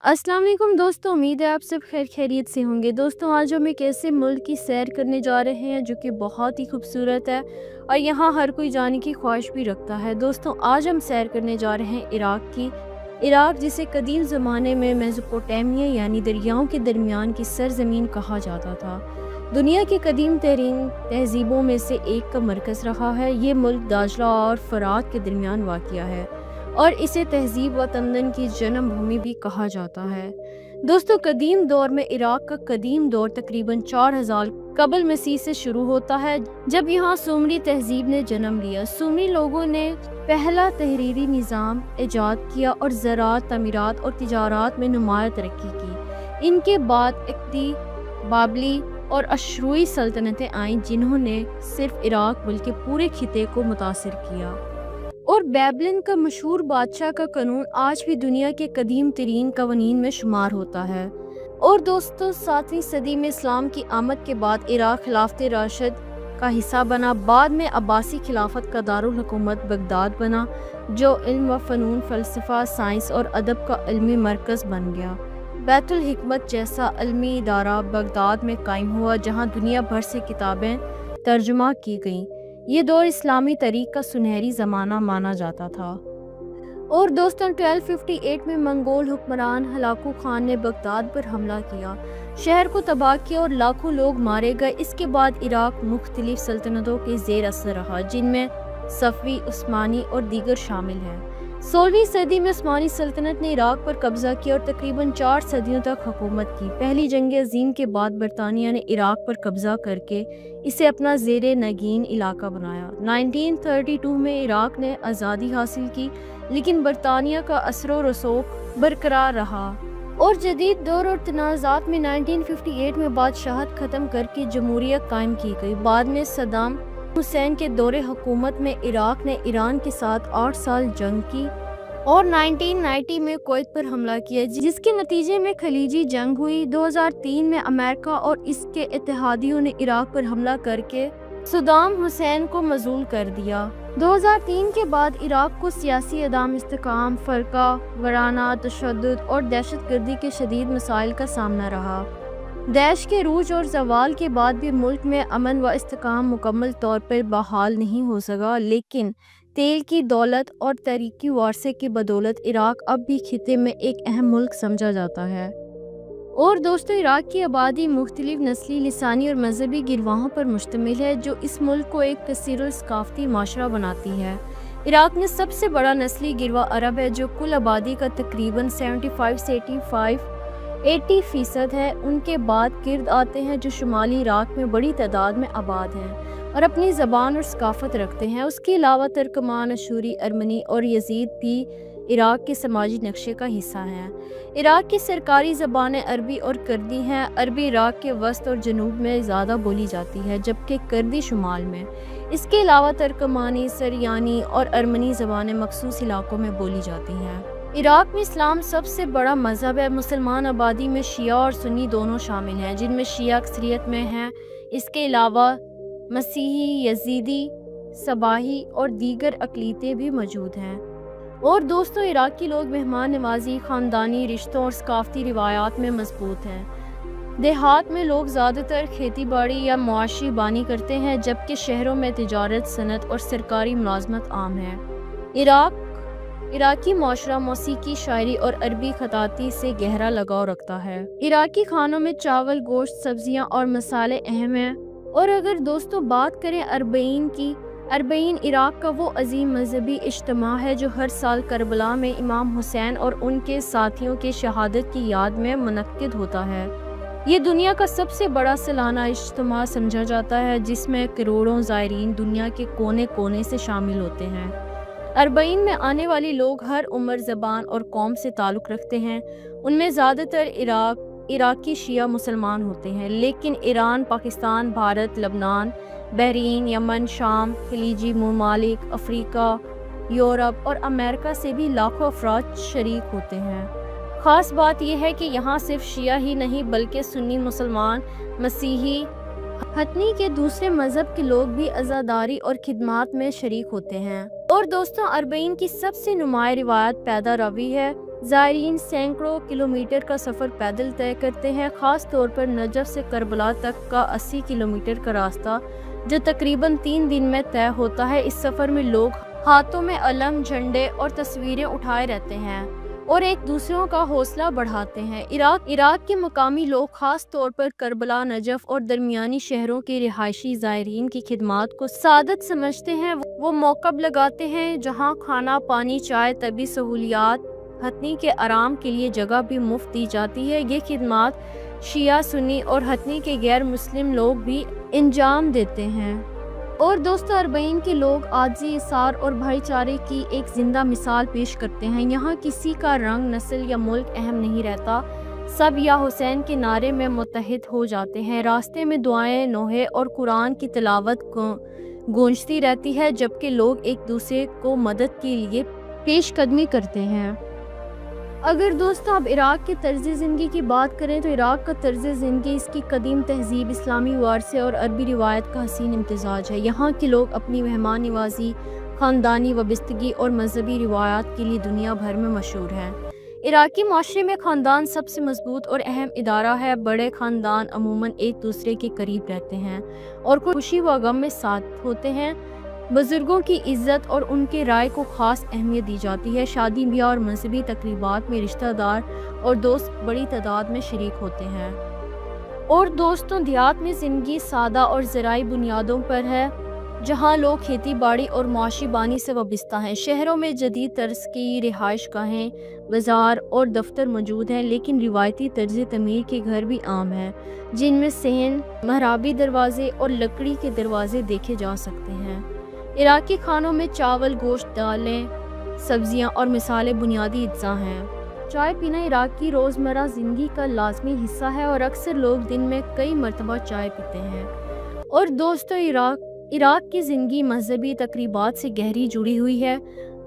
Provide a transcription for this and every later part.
अस्सलाम वालेकुम दोस्तों, उम्मीद है आप सब खैर खैरियत से होंगे। दोस्तों, आज हम एक ऐसे मुल्क की सैर करने जा रहे हैं जो कि बहुत ही खूबसूरत है और यहाँ हर कोई जाने की ख्वाहिश भी रखता है। दोस्तों, आज हम सैर करने जा रहे हैं इराक की। इराक जिसे कदीम ज़माने में मेसोपोटामिया यानी दरियाओं के दरमियान की सरजमीन कहा जाता था, दुनिया की कदीम तरीन तहजीबों में से एक का मरकज़ रहा है। ये मुल्क दाजला और फरात के दरमियान वाक़िया है और इसे तहजीब व तमदन की जन्मभूमि भी कहा जाता है। दोस्तों, कदीम दौर में इराक का कदीम दौर तकरीबन 4000 कबल मसीह से शुरू होता है, जब यहाँ सुमरी तहजीब ने जन्म लिया। सुमरी लोगों ने पहला तहरीरी निज़ाम ईजाद किया और ज़राअत, तमीरात और तिजारत में नुमाया तरक्की की। इनके बाद इक्ती, बाबली और अशरूई सल्तनतें आईं, जिन्होंने सिर्फ इराक बल्कि पूरे खिते को मुतासिर किया। और बेबलिन का मशहूर बादशाह का कानून आज भी दुनिया के कदीम तरीन कवानीन में शुमार होता है। और दोस्तों, 7वीं सदी में इस्लाम की आमद के बाद इराक खिलाफत राशिद का हिस्सा बना। बाद में अब्बासी खिलाफत का दारुल हुकूमत बगदाद बना, जो इल्म व फ़नून, फ़लसफ़ा, साइंस और अदब का इल्मी मरकज़ बन गया। बैतुल हिकमत जैसा इल्मी इदारा बगदाद में कायम हुआ, जहाँ दुनिया भर से किताबें तर्जुमा की गईं। ये दौर इस्लामी तारीख़ का सुनहरी ज़माना माना जाता था। और दोस्तों, 1258 में मंगोल हुक्मरान हलाकू खान ने बगदाद पर हमला किया, शहर को तबाह किया और लाखों लोग मारे गए। इसके बाद इराक मुख्तलिफ सल्तनतों के ज़ेर असर रहा, जिनमें सफ़वी, उस्मानी और दीगर शामिल हैं। 16वीं सदी में उस्मानी सल्तनत ने इराक पर कब्ज़ा किया और तकरीबन 4 सदियों तक हुकूमत की। पहली जंग अज़ीम के बाद बरतानिया ने इराक पर कब्ज़ा करके इसे अपना ज़ेरे नगीन इलाका बनाया। 1932 में इराक ने आज़ादी हासिल की, लेकिन बरतानिया का असर व रसूख बरकरार रहा और जदीद दौर और तनाज़ात में 1958 में बादशाहत ख़त्म करके जमहूरियत कायम की गई। बाद में सद्दाम हुसैन के दौरे हुकूमत में इराक ने ईरान के साथ 8 साल जंग की और 1990 में कुवैत पर हमला किया, जिसके नतीजे में खलीजी जंग हुई। 2003 में अमेरिका और इसके इत्तेहादियों ने इराक पर हमला करके सद्दाम हुसैन को मज़लूल कर दिया। 2003 के बाद इराक को सियासी अदम इस्तेकाम, फ़रका वाराना तशद्दुद और दहशतगर्दी के शदीद मसाइल का सामना रहा। दैश के रूज और ज़वाल के बाद भी मुल्क में अमन व इस्तेकाम मुकम्मल तौर पर बहाल नहीं हो सका, लेकिन तेल की दौलत और तरीकी वारसे की बदौलत इराक अब भी खिते में एक अहम मुल्क समझा जाता है। और दोस्तों, इराक की आबादी मुख्तलिफ नस्ली, लिसानी और मजहबी गिरवाहों पर मुश्तमिल है, जो इस मुल्क को एक कसीर सकाफ़ती माशरा बनाती है। इराक में सबसे बड़ा नस्ली गिरवा अरब है, जो कुल आबादी का तकरीबन 75 से 80% है। उनके बाद किर्द आते हैं, जो शुमाली इराक में बड़ी तादाद में आबाद हैं और अपनी ज़बान और सकाफ़त रखते हैं। उसके अलावा तुर्कमान, अशूरी, अर्मनी और यजीद भी इराक के समाजी नक्शे का हिस्सा हैं। इराक की सरकारी ज़बानें अरबी और कर्दी हैं। अरबी इराक के वस्त और जनूब में ज़्यादा बोली जाती है, जबकि कर्दी शुमाल में। इसके अलावा तुर्कमानी, सरियानी और अर्मनी ज़बानें मखसूस इलाकों में बोली जाती हैं। इराक में इस्लाम सबसे बड़ा मज़हब है। मुसलमान आबादी में शिया और सुन्नी दोनों शामिल हैं, जिनमें शिया अक्सरियत में हैं। इसके अलावा मसीही, यजीदी, सबाही और दीगर अक़लीतें भी मौजूद हैं। और दोस्तों, इराकी लोग मेहमान नवाजी, ख़ानदानी रिश्तों और सकाफ़ती रिवायात में मजबूत हैं। देहात में लोग ज़्यादातर खेती बाड़ी या मुआशी बानी करते हैं, जबकि शहरों में तिजारत, सनत और सरकारी मुलाजमत आम है। इराकी माशरा मौसीकी, शायरी और अरबी खताती से गहरा लगाव रखता है। इराकी खानों में चावल, गोश्त, सब्जियां और मसाले अहम हैं। और अगर दोस्तों बात करें अरबईन की, अरबईन इराक का वो अजीम मजहबी इज्तिमा है जो हर साल करबला में इमाम हुसैन और उनके साथियों के शहादत की याद में मुनक्किद होता है। ये दुनिया का सबसे बड़ा सालाना इज्तिमा समझा जाता है, जिसमें करोड़ों ज़ायरीन दुनिया के कोने कोने से शामिल होते हैं। अरबईन में आने वाले लोग हर उम्र, ज़बान और कौम से ताल्लुक़ रखते हैं। उनमें ज़्यादातर इराकी शिया मुसलमान होते हैं, लेकिन ईरान, पाकिस्तान, भारत, लबनान, बहरीन, यमन, शाम, खलीजी ममालिक, अफ्रीका, यूरोप और अमेरिका से भी लाखों अफराद शरीक होते हैं। ख़ास बात यह है कि यहाँ सिर्फ शिया ही नहीं, बल्कि सुन्नी मुसलमान, मसीही, हतनी के दूसरे मज़हब के लोग भी अज़ादारी और खिदमात में शरीक होते हैं। और दोस्तों, अरबईन की सबसे नुमाया रिवायत पैदा रवी है। زائرین سینکڑوں کلومیٹر کا سفر پیدل طے کرتے ہیں، خاص طور پر نجف سے کربلا تک کا 80 کلومیٹر کا راستہ جو تقریباً 3 دن میں طے ہوتا ہے۔ اس سفر میں لوگ ہاتھوں میں علم، جھنڈے اور تصویریں اٹھائے رہتے ہیں اور ایک دوسروں کا حوصلہ بڑھاتے ہیں۔ عراق کے مقامی لوگ خاص طور پر کربلا، نجف اور درمیانی شہروں کے رہائشی زائرین کی خدمات کو سعادت سمجھتے ہیں۔ وہ موقف لگاتے ہیں جہاں کھانا، پانی، چائے، طبی سہولیات، ہتھنی کے آرام کے لیے جگہ بھی مفت دی جاتی ہے۔ یہ خدمات شیعہ، سنی اور ہتھنی کے غیر مسلم لوگ بھی انجام دیتے ہیں۔ اور دوستو، اربعین کے لوگ عاجزی، اصرار اور بھائی چارے کی ایک زندہ مثال پیش کرتے ہیں۔ یہاں کسی کا رنگ، نسل یا ملک اہم نہیں رہتا، سب یا حسین کے نعرے میں متحد ہو جاتے ہیں۔ راستے میں دعائیں، نوحے اور قرآن کی تلاوت گونجتی رہتی ہے، جبکہ لوگ ایک دوسرے کو مدد کے لیے پیش قدمی کرتے ہیں۔ اگر دوستو اب عراق کے طرز زندگی کی بات کریں تو عراق کا طرز زندگی اس کی قدیم تہذیب، اسلامی ورثے اور عربی روایت کا حسین امتزاج ہے۔ یہاں کے لوگ اپنی مہمان نوازی، خاندانی وابستگی اور مذہبی روایات کے لیے دنیا بھر میں مشہور ہیں۔ عراقی معاشرے میں خاندان سب سے مضبوط اور اہم ادارہ ہے۔ بڑے خاندان عموماً ایک دوسرے کے قریب رہتے ہیں اور خوشی و غم میں ساتھ ہوتے ہیں۔ بزرگوں کی عزت اور ان کے رائے کو خاص اہمیت دی جاتی ہے۔ شادی بیاہ اور مذہبی تقریبات میں رشتہ دار اور دوست بڑی تعداد میں شریک ہوتے ہیں۔ اور دوستوں، دیہات میں زندگی سادہ اور زرعی بنیادوں پر ہے، جہاں لوگ کھیتی باڑی اور معاشی بانی سے وابستہ ہیں۔ شہروں میں جدید طرز کی رہائش گاہیں، بازار اور دفتر موجود ہیں، لیکن روایتی طرز تعمیر کے گھر بھی عام ہیں، جن میں صحن، محرابی دروازے اور لکڑی کے دروازے دیکھے جا سکتے ہیں۔ عراقی کھانوں میں چاول، گوشت، دالیں، سبزیاں اور مسالے بنیادی اجزاء ہیں۔ چائے پینا عراق کی روزمرہ زندگی کا لازمی حصہ ہے اور اکثر لوگ دن میں کئی مرتبہ چائے پیتے ہیں۔ اور دوستو، عراق کی زندگی مذہبی تقریبات سے گہری جڑی ہوئی ہے۔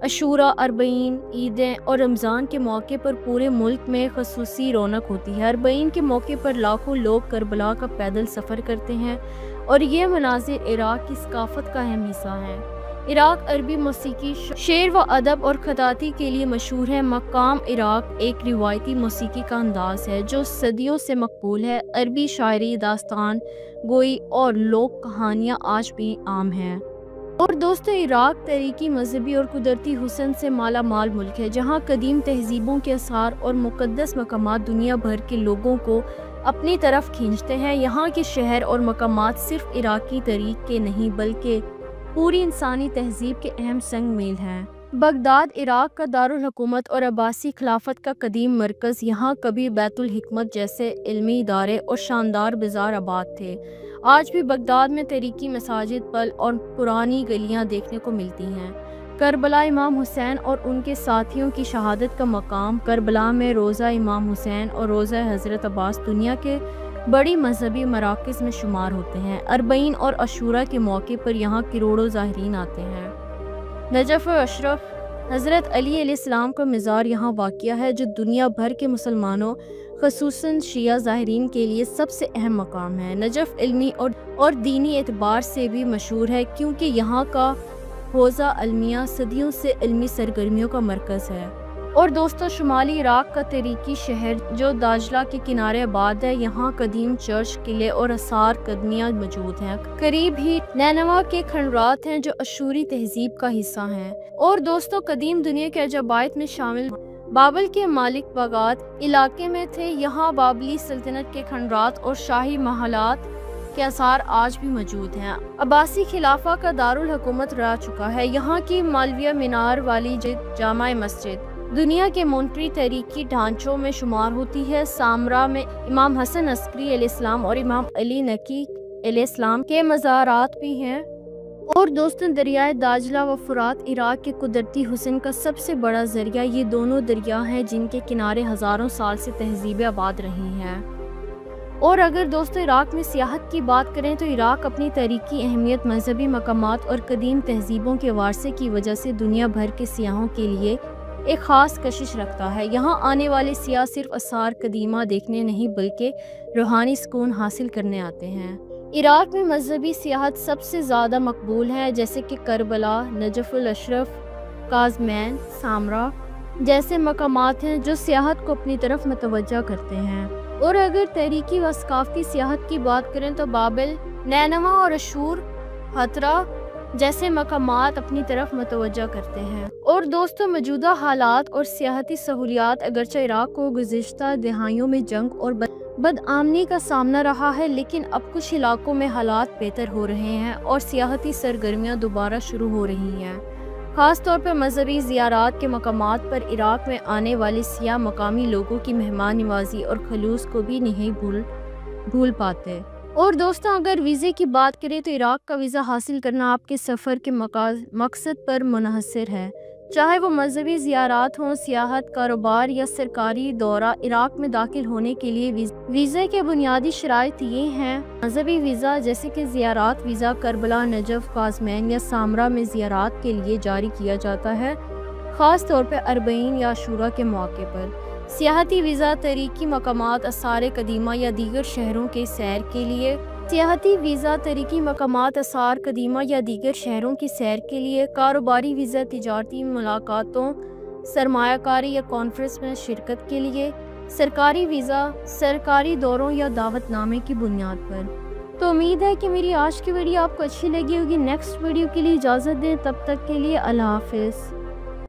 عاشوراء، اربعین، عیدیں اور رمضان کے موقع پر پورے ملک میں خصوصی رونق ہوتی ہے۔ اربعین کے موقع پر لاکھوں لوگ کربلا کا پیدل سفر کرتے ہیں اور یہ مناظر عراق کی ثقافت کا اہم حصہ ہیں۔ عراق عربی موسیقی، شعر و ادب اور خطاطی کے لیے مشہور ہے۔ مقام عراق ایک روایتی موسیقی کا انداز ہے جو صدیوں سے مقبول ہے۔ عربی شاعری، داستان گوئی اور لوک کہانیاں آج بھی عام ہیں۔ اور دوستو، عراق تاریخی، مذہبی اور قدرتی حسن سے مالا مال ملک ہے، جہاں قدیم تہذیبوں کے آثار اور مقدس مقامات دنیا بھر کے لوگوں کو اپنی طرف کھینچتے ہیں۔ یہاں کے شہر اور مقامات صرف عراقی تاریخ کے نہیں بلکہ پوری انسانی تہذیب کے اہم سنگ میل ہیں۔ بغداد عراق کا دارالحکومت اور عباسی خلافت کا قدیم مرکز، یہاں کبھی بیت الحکمت جیسے علمی ادارے اور شاندار بازار آباد تھے۔ آج بھی بغداد میں تاریخی مساجد، پل اور پرانی گلیاں دیکھنے کو ملتی ہیں۔ کربلا امام حسین اور ان کے ساتھیوں کی شہادت کا مقام، کربلا میں روضہ امام حسین اور روضہ حضرت عباس دنیا کے بڑی مذہبی مراکز میں شمار ہوتے ہیں۔ اربعین اور عاشوراء کے موقع پر یہاں کروڑوں زائرین آتے ہیں۔ نجف اشرف حضرت علی علیہ السلام کا مزار یہاں واقع ہے، جو دنیا بھر کے مسلمانوں خصوصاً شیعہ زائرین کے لیے سب سے اہم مقام ہے۔ نجف علمی اور دینی اعتبار سے بھی مشہور ہے، کیونکہ یہاں کا حوزہ علمیہ صدیوں سے علمی سرگرمیوں کا مرکز ہے۔ اور دوستو، شمالی عراق کا تاریخی شہر جو دجلہ کے کنارے آباد ہے، یہاں قدیم چرچ، قلعے اور آثار قدیمہ موجود ہیں۔ قریب ہی نینوا کے کھنڈرات ہیں جو عاشوری تہذیب کا حصہ ہیں۔ اور دوستو، قدیم دنیا کے عجائب میں شامل بابل کے مالک باغات علاقے میں تھے۔ یہاں بابلی سلطنت کے کھنڈرات اور شاہی محلات کے آثار آج بھی موجود ہیں۔ عباسی خلافہ کا دارالحکومت رہ چکا ہے۔ یہاں کی مالویہ مینار والی جامع مسجد دنیا کے منفرد تاریخی ڈھانچوں میں شمار ہوتی ہے۔ سامرا میں امام حسن عسکری علیہ السلام اور امام علی نقی علیہ السلام کے مزارات بھی ہیں۔ اور دوستوں، دریائے دجلہ و فرات عراق کے قدرتی حسن کا سب سے بڑا ذریعہ، یہ دونوں دریا ہیں جن کے کنارے ہزاروں سال سے تہذیبیں آباد رہی ہیں۔ اور اگر دوستوں عراق میں سیاحت کی بات کریں تو عراق اپنی تاریخی اہمیت، مذہبی مقامات اور قدیم تہذیبوں کے ورثے کی وجہ سے دنیا بھر کے سیاحوں کے لیے ایک خاص کشش رکھتا ہے۔ یہاں آنے والے سیاح صرف آثار قدیمہ دیکھنے نہیں بلکہ روحانی سکون حاصل کرنے آتے ہیں۔ عراق میں مذہبی سیاحت سب سے زیادہ مقبول ہے، جیسے کہ کربلا، نجف الاشرف، کاظمین، سامرا، जैसे मकामात हैं जो सियाहत को अपनी तरफ मतवज्जा करते हैं। और अगर तहरीकी व सकाफती सियाहत की बात करें तो बाबिल, नैनवा और अशूर, हतरा जैसे मकामात अपनी तरफ मतवज्जा करते हैं। और दोस्तों, मौजूदा हालात और सियाहती सहूलियात अगरचे इराक़ को गुज़िश्ता दहाइयों में जंग और बदआमनी का सामना रहा है, लेकिन अब कुछ इलाकों में हालात बेहतर हो रहे हैं और सियाहती सरगर्मियाँ दोबारा शुरू हो रही हैं। ख़ास तौर पर मजहबी ज़ियारात के मकामात पर इराक़ में आने वाले सियाह मकामी लोगों की मेहमान नवाजी और खलूस को भी नहीं भूल पाते। और दोस्तों, अगर वीज़े की बात करें तो इराक़ का वीज़ा हासिल करना आपके सफ़र के मकसद पर मुनहसर है। चाहे वो मजहबी ज़ियारात हों, सियाहत, कारोबार या सरकारी दौरा, इराक़ में दाखिल होने के लिए वीज़े के बुनियादी शराइत ये हैं। मजहबी वीज़ा जैसे कि ज़ियारात वीज़ा करबला, नजफ़, काज़मैन या सामरा में ज़ियारात के लिए जारी किया जाता है, ख़ास तौर पर अरबईन या आशूरा के मौके पर। सियाहती वीज़ा तरीकी मकामात, आसार कदीमा या दीगर शहरों के सैर के लिए। सियाहती वीज़ा तरीकी मकामात, आसार कदीमा या दीगर शहरों की सैर के लिए। कारोबारी वीज़ा तिजारती मुलाकातों, सरमायाकारी या कॉन्फ्रेंस में शिरकत के लिए। सरकारी वीज़ा सरकारी दौरों या दावतनामे की बुनियाद पर। तो उम्मीद है कि मेरी आज की वीडियो आपको अच्छी लगी होगी। नेक्स्ट वीडियो के लिए इजाज़त दें, तब तक के लिए अल्लाह हाफ़िज़।